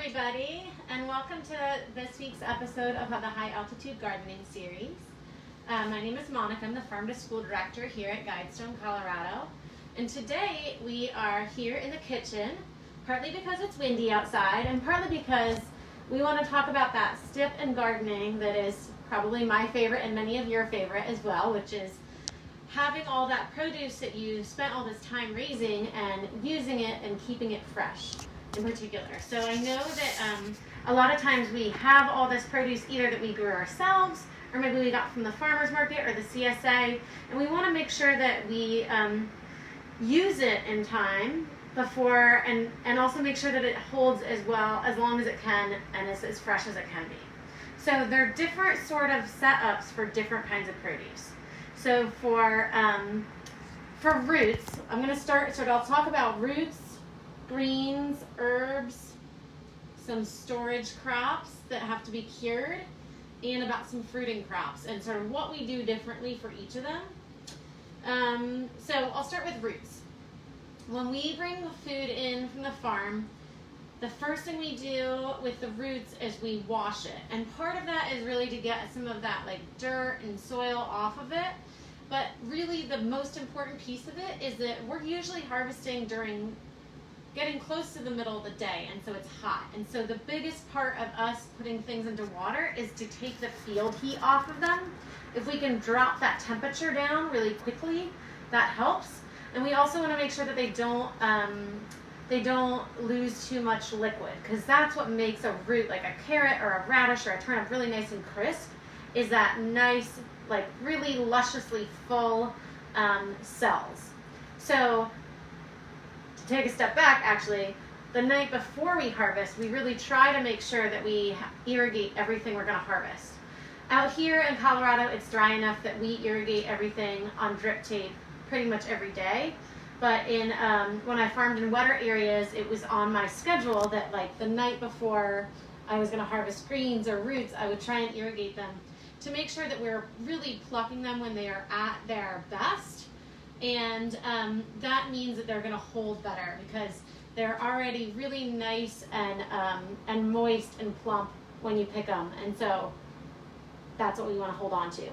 everybody, and welcome to this week's episode of the High Altitude Gardening Series. My name is Monica. I'm the Farm to School Director here at Guidestone, Colorado. And today we are here in the kitchen, partly because it's windy outside, and partly because we want to talk about that step in gardening that is probably my favorite and many of your favorite as well, which is having all that produce that you spent all this time raising and using it and keeping it fresh in particular. So I know that a lot of times we have all this produce either that we grew ourselves or maybe we got from the farmer's market or the CSA, and we want to make sure that we use it in time before and also make sure that it holds as well as long as it can and is as fresh as it can be. So there are different sort of setups for different kinds of produce. So for roots, I'm going to start, so I'll talk about roots, greens, herbs, some storage crops that have to be cured, and about some fruiting crops and sort of what we do differently for each of them. So I'll start with roots. When we bring food in from the farm, the first thing we do with the roots is we wash it. And part of that is really to get some of that like dirt and soil off of it. But really the most important piece of it is that we're usually harvesting during getting close to the middle of the day, and so it's hot. And so the biggest part of us putting things into water is to take the field heat off of them. If we can drop that temperature down really quickly, that helps. And we also want to make sure that they don't lose too much liquid, because that's what makes a root, like a carrot or a radish or a turnip, really nice and crisp, is that nice, like really lusciously full cells. So to take a step back, actually, the night before we harvest, we really try to make sure that we irrigate everything we're going to harvest. Out here in Colorado, it's dry enough that we irrigate everything on drip tape pretty much every day. But in when I farmed in wetter areas, it was on my schedule that like the night before I was going to harvest greens or roots, I would try and irrigate them to make sure that we're really plucking them when they are at their best. And that means that they're going to hold better because they're already really nice and moist and plump when you pick them. And so that's what we want to hold on to.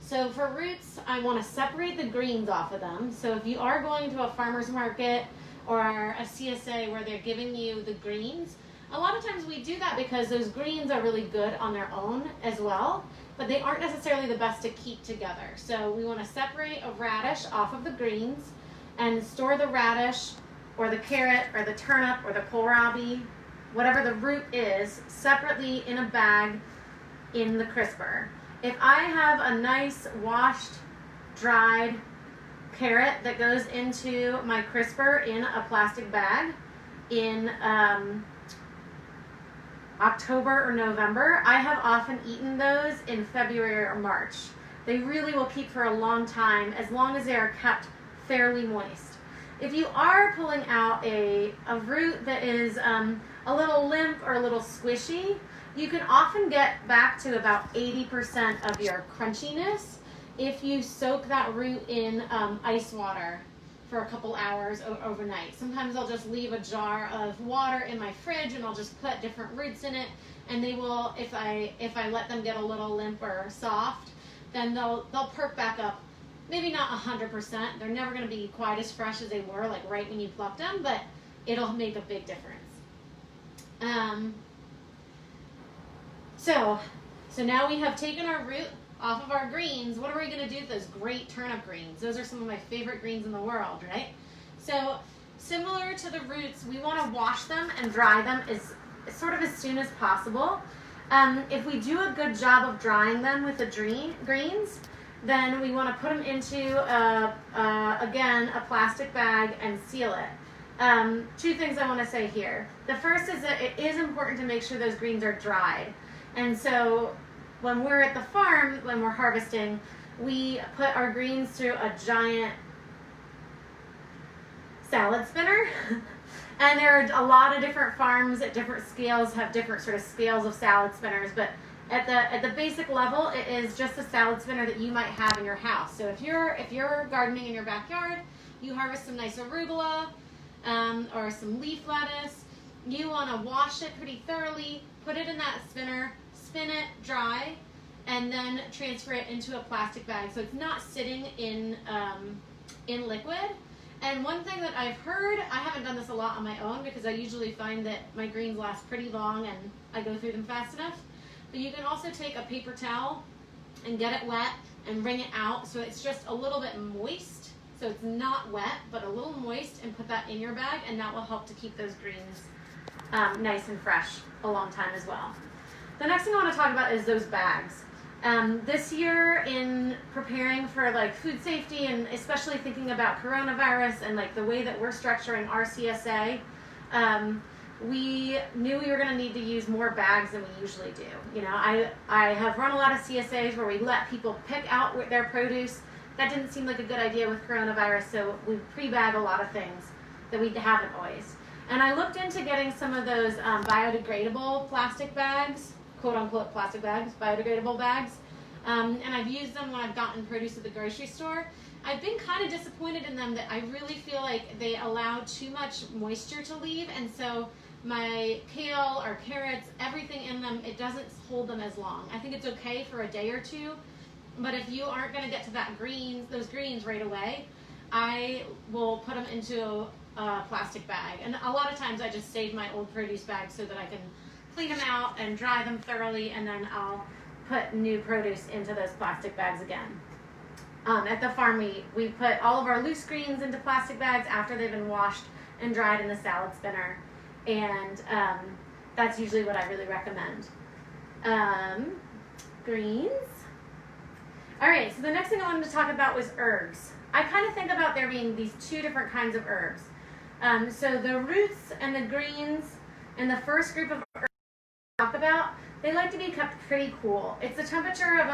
So for roots, I want to separate the greens off of them. So if you are going to a farmer's market or a CSA where they're giving you the greens, a lot of times we do that because those greens are really good on their own as well, but they aren't necessarily the best to keep together. So we want to separate a radish off of the greens and store the radish or the carrot or the turnip or the kohlrabi, whatever the root is, separately in a bag in the crisper. If I have a nice washed, dried carrot that goes into my crisper in a plastic bag in October or November, I have often eaten those in February or March. They really will keep for a long time as long as they are kept fairly moist. If you are pulling out a root that is a little limp or a little squishy, you can often get back to about 80% of your crunchiness if you soak that root in ice water for a couple hours overnight. Sometimes I'll just leave a jar of water in my fridge and I'll just put different roots in it, and they will, if I let them get a little limp or soft, then they'll perk back up. Maybe not 100%. They're never going to be quite as fresh as they were like right when you plucked them, but it'll make a big difference. So now we have taken our root off of our greens. What are we going to do with those great turnip greens? Those are some of my favorite greens in the world, right? So similar to the roots, we want to wash them and dry them as soon as possible. If we do a good job of drying them with the greens, then we want to put them into, again, a plastic bag and seal it. Two things I want to say here. The first is that it is important to make sure those greens are dried. And so when we're at the farm, when we're harvesting, we put our greens through a giant salad spinner. And there are a lot of different farms at different scales have different sort of scales of salad spinners, but at the basic level, it is just a salad spinner that you might have in your house. So if you're gardening in your backyard, you harvest some nice arugula or some leaf lettuce, you want to wash it pretty thoroughly, put it in that spinner, spin it dry, and then transfer it into a plastic bag so it's not sitting in liquid. And one thing that I've heard, I haven't done this a lot on my own because I usually find that my greens last pretty long and I go through them fast enough, but you can also take a paper towel and get it wet and wring it out so it's just a little bit moist, so it's not wet but a little moist, and put that in your bag, and that will help to keep those greens nice and fresh a long time as well. The next thing I want to talk about is those bags. This year, in preparing for like food safety and especially thinking about coronavirus and like the way that we're structuring our CSA, we knew we were going to need to use more bags than we usually do. You know, I have run a lot of CSAs where we let people pick out their produce. That didn't seem like a good idea with coronavirus, so we pre-bag a lot of things that we haven't always. And I looked into getting some of those biodegradable plastic bags, quote-unquote plastic bags, biodegradable bags, and I've used them when I've gotten produce at the grocery store. I've been kind of disappointed in them that I really feel like they allow too much moisture to leave, and so my kale or carrots, everything in them, it doesn't hold them as long. I think it's okay for a day or two, but if you aren't going to get to those greens right away, I will put them into a plastic bag. And a lot of times I just save my old produce bags so that I can clean them out and dry them thoroughly, and then I'll put new produce into those plastic bags again. At the farm, we put all of our loose greens into plastic bags after they've been washed and dried in the salad spinner, and that's usually what I really recommend. Greens. All right, so the next thing I wanted to talk about was herbs. I kind of think about there being these two different kinds of herbs. So the roots and the greens and the first group of herbs I talk about, they like to be kept pretty cool. It's the temperature of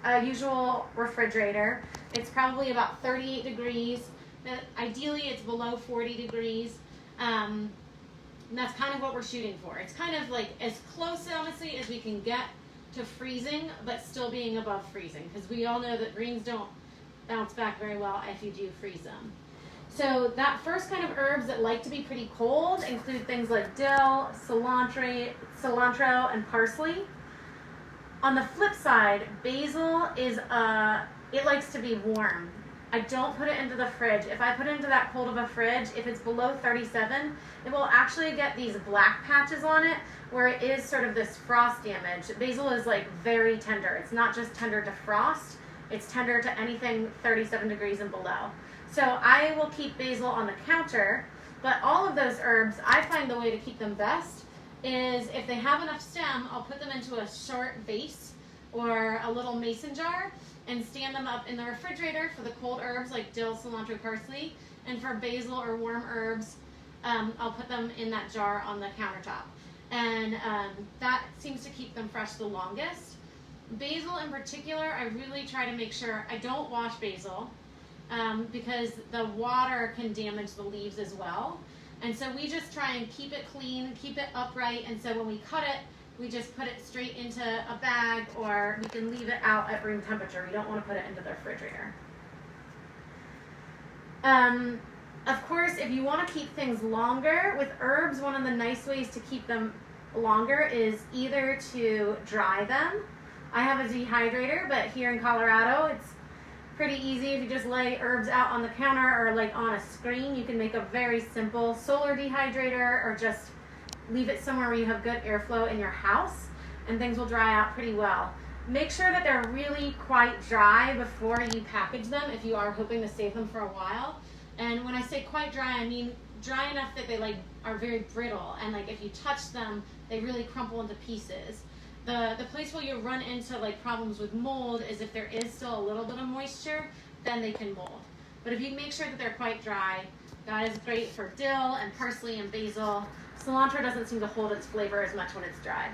a usual refrigerator. It's probably about 38 degrees. Ideally, it's below 40 degrees. And that's kind of what we're shooting for. It's kind of like as close, honestly, as we can get to freezing, but still being above freezing, because we all know that greens don't bounce back very well if you do freeze them. So that first kind of herbs that like to be pretty cold include things like dill, cilantro, and parsley. On the flip side, basil it likes to be warm. I don't put it into the fridge. If I put it into that cold of a fridge, if it's below 37, it will actually get these black patches on it where it is sort of this frost damage. Basil is like very tender. It's not just tender to frost, it's tender to anything 37 degrees and below. So I will keep basil on the counter, but all of those herbs, I find the way to keep them best is if they have enough stem, I'll put them into a short vase or a little mason jar and stand them up in the refrigerator for the cold herbs like dill, cilantro, parsley, and for basil or warm herbs, I'll put them in that jar on the countertop. And that seems to keep them fresh the longest. Basil in particular, I really try to make sure I don't wash basil because the water can damage the leaves as well. And so we just try and keep it clean, keep it upright, and so when we cut it, we just put it straight into a bag, or we can leave it out at room temperature. We don't want to put it into the refrigerator. Of course, if you want to keep things longer with herbs, one of the nice ways to keep them longer is either to dry them. I have a dehydrator, but here in Colorado, it's pretty easy. If you just lay herbs out on the counter or like on a screen, you can make a very simple solar dehydrator, or just leave it somewhere where you have good airflow in your house, and things will dry out pretty well. Make sure that they're really quite dry before you package them if you are hoping to save them for a while. And when I say quite dry, I mean dry enough that they like are very brittle, and like if you touch them, they really crumple into pieces. The place where you run into like problems with mold is if there is still a little bit of moisture, then they can mold. But if you make sure that they're quite dry, that is great for dill and parsley and basil. Cilantro doesn't seem to hold its flavor as much when it's dry.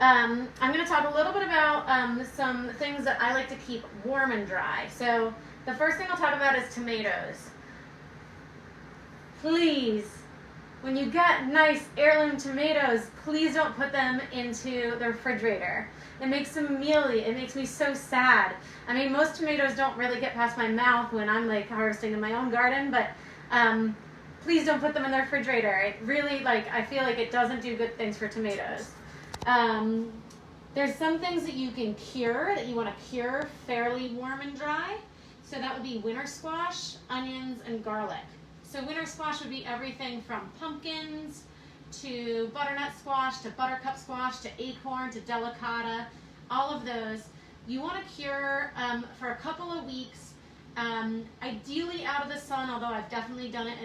I'm going to talk a little bit about some things that I like to keep warm and dry. So the first thing I'll talk about is tomatoes. Please, when you get nice heirloom tomatoes, please don't put them into the refrigerator. It makes them mealy. It makes me so sad. I mean, most tomatoes don't really get past my mouth when I'm like harvesting in my own garden, but please don't put them in the refrigerator. It really, I feel like it doesn't do good things for tomatoes. There's some things that you can cure, that you want to cure fairly warm and dry. So that would be winter squash, onions, and garlic. So winter squash would be everything from pumpkins to butternut squash to buttercup squash to acorn to delicata, all of those. You want to cure for a couple of weeks, ideally out of the sun, although I've definitely done it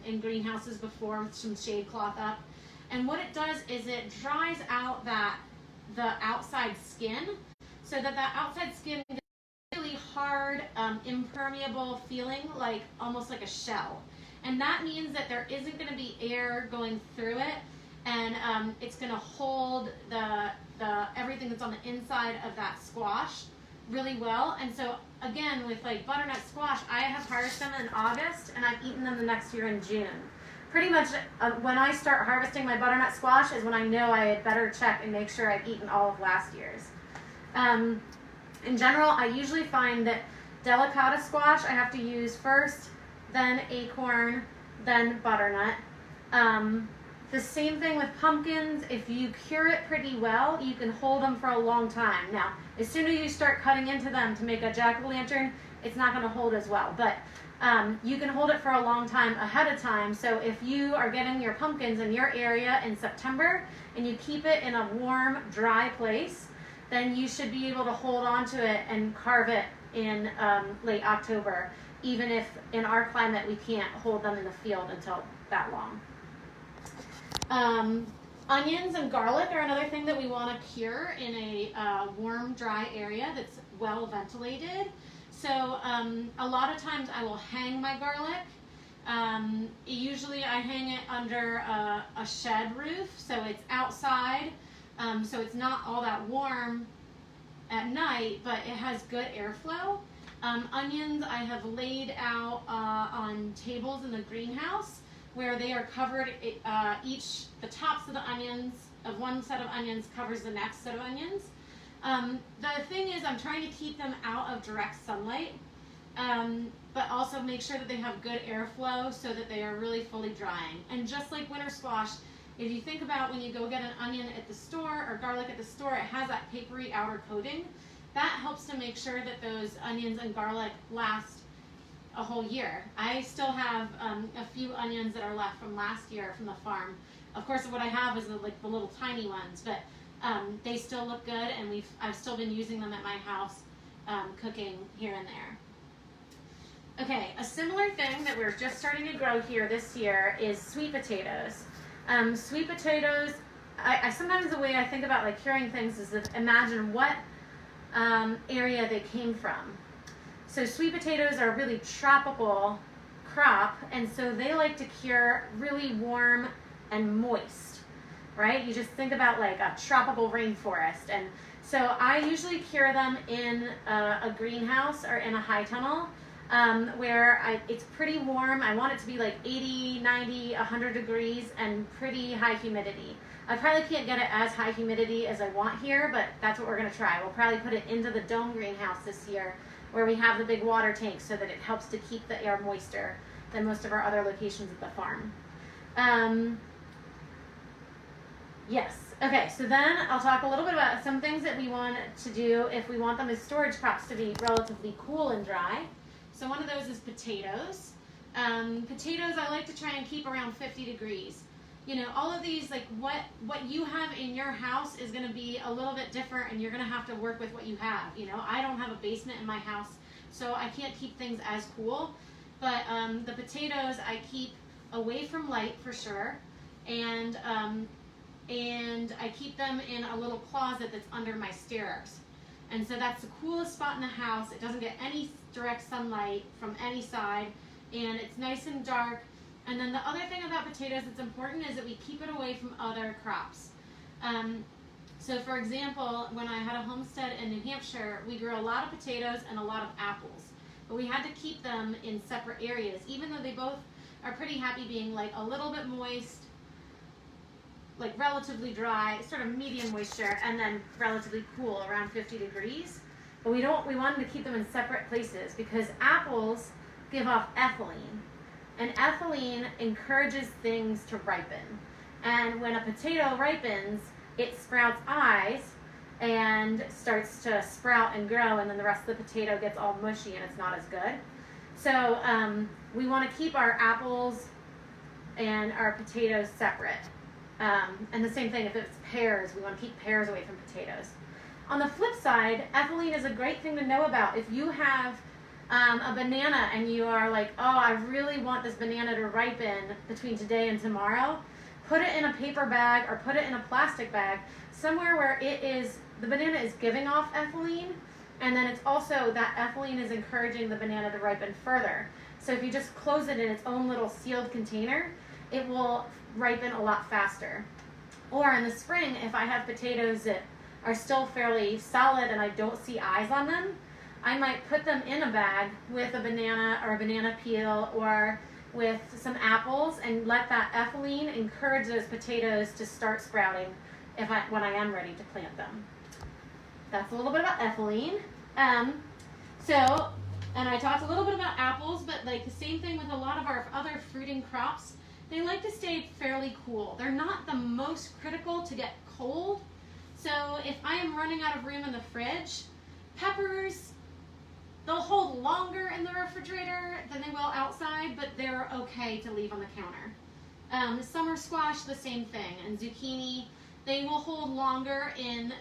in greenhouses before with some shade cloth up. And what it does is it dries out the outside skin, so that outside skin gets really hard, impermeable feeling, like almost like a shell. And that means that there isn't going to be air going through it, and it's going to hold the everything that's on the inside of that squash really well. And so again, with like butternut squash, I have harvested them in August, and I've eaten them the next year in June. Pretty much when I start harvesting my butternut squash is when I know I had better check and make sure I've eaten all of last year's. In general, I usually find that delicata squash I have to use first, then acorn, then butternut. The same thing with pumpkins. If you cure it pretty well, you can hold them for a long time. Now, as soon as you start cutting into them to make a jack-o'-lantern, it's not going to hold as well. But you can hold it for a long time ahead of time. So if you are getting your pumpkins in your area in September and you keep it in a warm, dry place, then you should be able to hold on to it and carve it in late October, even if in our climate we can't hold them in the field until that long. Onions and garlic are another thing that we want to cure in a warm, dry area that's well ventilated. So a lot of times I will hang my garlic. Usually I hang it under a shed roof, so it's outside, so it's not all that warm at night, but it has good airflow. Onions I have laid out on tables in the greenhouse where they are covered, the tops of the onions, of one set of onions covers the next set of onions. The thing is, I'm trying to keep them out of direct sunlight, but also make sure that they have good airflow so that they are really fully drying. And just like winter squash, if you think about when you go get an onion at the store or garlic at the store, it has that papery outer coating. That helps to make sure that those onions and garlic last a whole year. I still have a few onions that are left from last year from the farm. Of course, what I have is the little tiny ones, but they still look good, and I've still been using them at my house, cooking here and there. Okay, a similar thing that we're just starting to grow here this year is sweet potatoes. Sweet potatoes, I sometimes the way I think about like curing things is to imagine what area they came from. So sweet potatoes are a really tropical crop, and so they like to cure really warm and moist, right? You just think about like a tropical rainforest. And so I usually cure them in a greenhouse or in a high tunnel where it's pretty warm. I want it to be like 80, 90, 100 degrees and pretty high humidity. I probably can't get it as high humidity as I want here, but that's what we're going to try. We'll probably put it into the dome greenhouse this year where we have the big water tank so that it helps to keep the air moister than most of our other locations at the farm. Yes. Okay, so then I'll talk a little bit about some things that we want to do if we want them as storage crops to be relatively cool and dry. So one of those is potatoes. Potatoes I like to try and keep around 50 degrees. You know, all of these, like what you have in your house is going to be a little bit different, and you're going to have to work with what you have. You know, I don't have a basement in my house, so I can't keep things as cool. But the potatoes I keep away from light for sure, and I keep them in a little closet that's under my stairs. And so that's the coolest spot in the house. It doesn't get any direct sunlight from any side, and it's nice and dark. And then the other thing about potatoes that's important is that we keep it away from other crops. So for example, when I had a homestead in New Hampshire, we grew a lot of potatoes and a lot of apples. But we had to keep them in separate areas, even though they both are pretty happy being like a little bit moist, like relatively dry, sort of medium moisture, and then relatively cool, around 50 degrees. But we wanted to keep them in separate places because apples give off ethylene. And ethylene encourages things to ripen. And when a potato ripens, it sprouts eyes and starts to sprout and grow, and then the rest of the potato gets all mushy and it's not as good. So we want to keep our apples and our potatoes separate. And the same thing if it's pears, we want to keep pears away from potatoes. On the flip side, ethylene is a great thing to know about. If you have a banana and you are like, oh, I really want this banana to ripen between today and tomorrow, put it in a paper bag or put it in a plastic bag, somewhere where the banana is giving off ethylene, and then it's also that ethylene is encouraging the banana to ripen further. So if you just close it in its own little sealed container, it will ripen a lot faster. Or in the spring, if I have potatoes that are still fairly solid and I don't see eyes on them, I might put them in a bag with a banana or a banana peel or with some apples and let that ethylene encourage those potatoes to start sprouting when I am ready to plant them. That's a little bit about ethylene. And I talked a little bit about apples, but like the same thing with a lot of our other fruiting crops. They like to stay fairly cool. They're not the most critical to get cold. So if I am running out of room in the fridge, peppers, they'll hold longer in the refrigerator than they will outside, but they're okay to leave on the counter. Summer squash, the same thing, and zucchini, they will hold longer in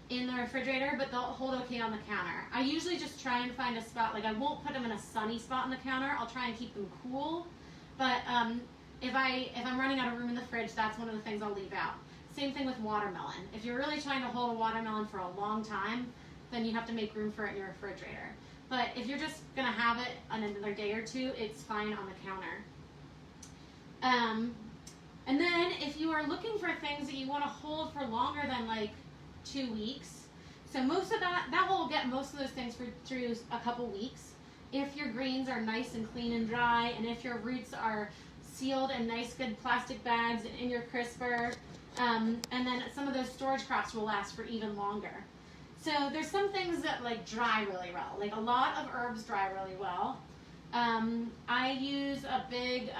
the refrigerator, but they'll hold okay on the counter. I usually just try and find a spot, like I won't put them in a sunny spot on the counter. I'll try and keep them cool. But if I'm running out of room in the fridge, that's one of the things I'll leave out. Same thing with watermelon. If you're really trying to hold a watermelon for a long time, then you have to make room for it in your refrigerator. But if you're just gonna have it another day or two, it's fine on the counter. And then if you are looking for things that you want to hold for longer than like 2 weeks, so most of that will get most of those things through a couple weeks. If your greens are nice and clean and dry, and if your roots are sealed in nice good plastic bags and in your crisper, and then some of those storage crops will last for even longer. So there's some things that like dry really well. Like a lot of herbs dry really well. I use a big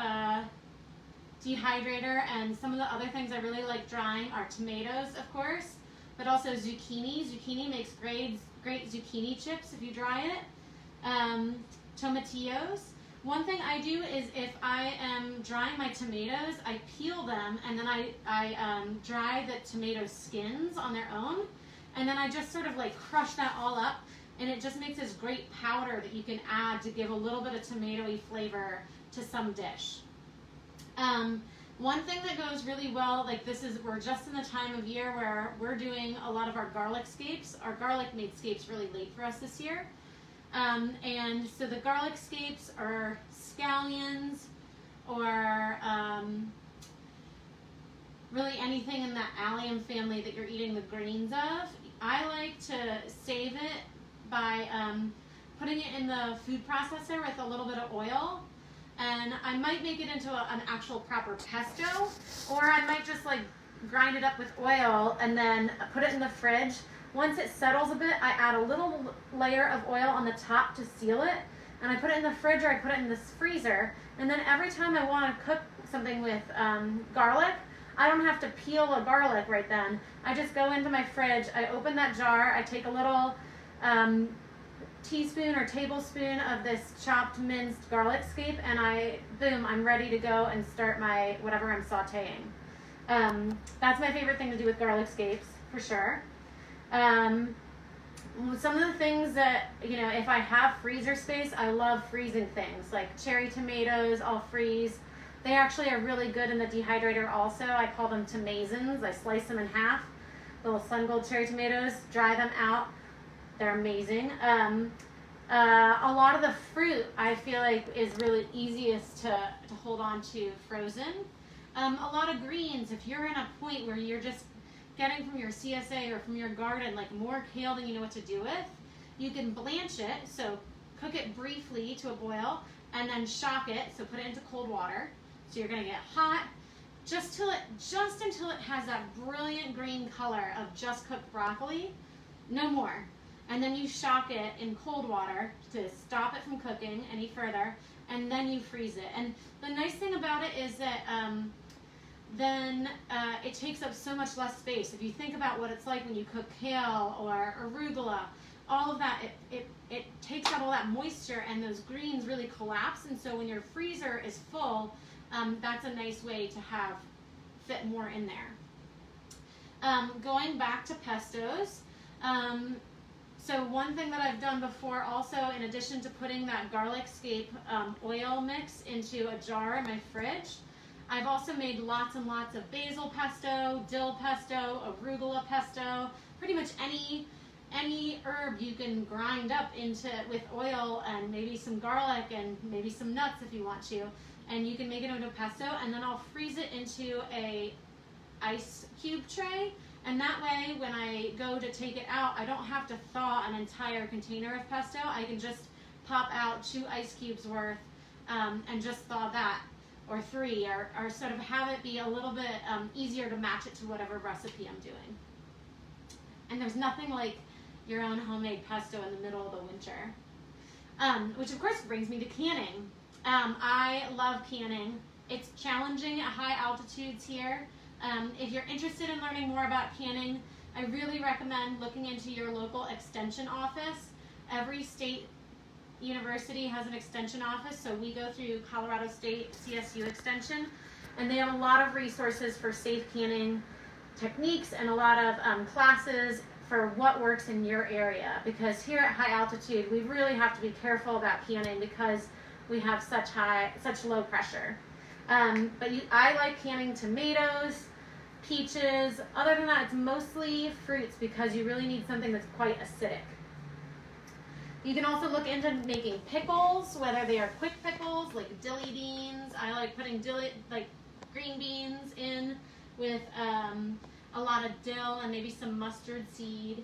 dehydrator, and some of the other things I really like drying are tomatoes, of course, but also zucchini. Zucchini makes great zucchini chips if you dry it. Tomatillos. One thing I do is if I am drying my tomatoes, I peel them and then I dry the tomato skins on their own, and then I just sort of like crush that all up, and it just makes this great powder that you can add to give a little bit of tomatoey flavor to some dish. One thing that goes really well, like we're just in the time of year where we're doing a lot of our garlic scapes. Our garlic made scapes really late for us this year. And so the garlic scapes are scallions or really anything in that allium family that you're eating the greens of. I like to save it by putting it in the food processor with a little bit of oil. And I might make it into an actual proper pesto, or I might just like grind it up with oil and then put it in the fridge. Once it settles a bit, I add a little layer of oil on the top to seal it, and I put it in the fridge or I put it in the freezer. And then every time I want to cook something with garlic, I don't have to peel a garlic right then. I just go into my fridge, I open that jar, I take a little teaspoon or tablespoon of this chopped minced garlic scape, and I'm ready to go and start my whatever I'm sauteing. That's my favorite thing to do with garlic scapes, for sure. Some of the things that, if I have freezer space, I love freezing things. Like cherry tomatoes, I'll freeze. They actually are really good in the dehydrator also. I call them tomazons. I slice them in half. Little sun gold cherry tomatoes, dry them out. They're amazing. A lot of the fruit I feel like is really easiest to hold on to frozen. A lot of greens, if you're in a point where you're just getting from your CSA or from your garden like more kale than you know what to do with, you can blanch it, so cook it briefly to a boil, and then shock it, so put it into cold water. So you're gonna get hot just until it has that brilliant green color of just cooked broccoli, no more. and then you shock it in cold water to stop it from cooking any further, and then you freeze it. And the nice thing about it is that then it takes up so much less space. If you think about what it's like when you cook kale or arugula, all of that, it takes out all that moisture, and those greens really collapse. And so when your freezer is full, that's a nice way to have fit more in there. Going back to pestos, so one thing that I've done before also, in addition to putting that garlic scape oil mix into a jar in my fridge, I've also made lots and lots of basil pesto, dill pesto, arugula pesto, pretty much any herb you can grind up into with oil and maybe some garlic and maybe some nuts if you want to, and you can make it into a pesto, and then I'll freeze it into a ice cube tray, and that way when I go to take it out, I don't have to thaw an entire container of pesto. I can just pop out 2 ice cubes worth and just thaw that, or 3, or sort of have it be a little bit easier to match it to whatever recipe I'm doing. And there's nothing like your own homemade pesto in the middle of the winter. Which of course brings me to canning. I love canning. It's challenging at high altitudes here. If you're interested in learning more about canning, I really recommend looking into your local extension office. Every state university has an extension office, so we go through Colorado State CSU Extension, and they have a lot of resources for safe canning techniques and a lot of classes for what works in your area, because here at high altitude we really have to be careful about canning because we have such low pressure. I like canning tomatoes, peaches. Other than that, it's mostly fruits because you really need something that's quite acidic. You can also look into making pickles, whether they are quick pickles like dilly beans. I like putting green beans in with a lot of dill and maybe some mustard seed.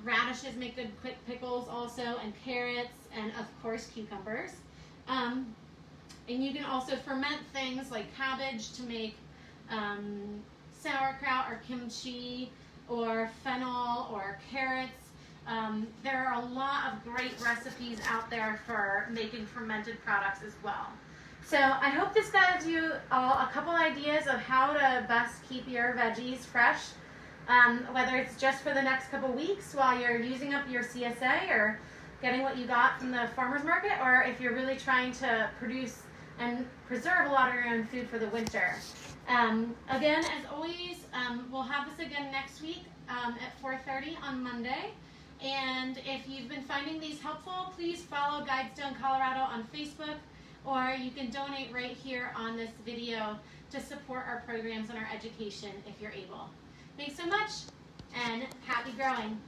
Radishes make good quick pickles also, and carrots, and of course cucumbers. And you can also ferment things like cabbage to make sauerkraut or kimchi, or fennel or carrots. There are a lot of great recipes out there for making fermented products as well. So I hope this gives you all a couple ideas of how to best keep your veggies fresh, whether it's just for the next couple weeks while you're using up your CSA or getting what you got from the farmer's market, or if you're really trying to produce and preserve a lot of your own food for the winter. Again, as always, we'll have this again next week at 4:30 on Monday. And if you've been finding these helpful, please follow Guidestone Colorado on Facebook, or you can donate right here on this video to support our programs and our education if you're able. Thanks so much, and happy growing.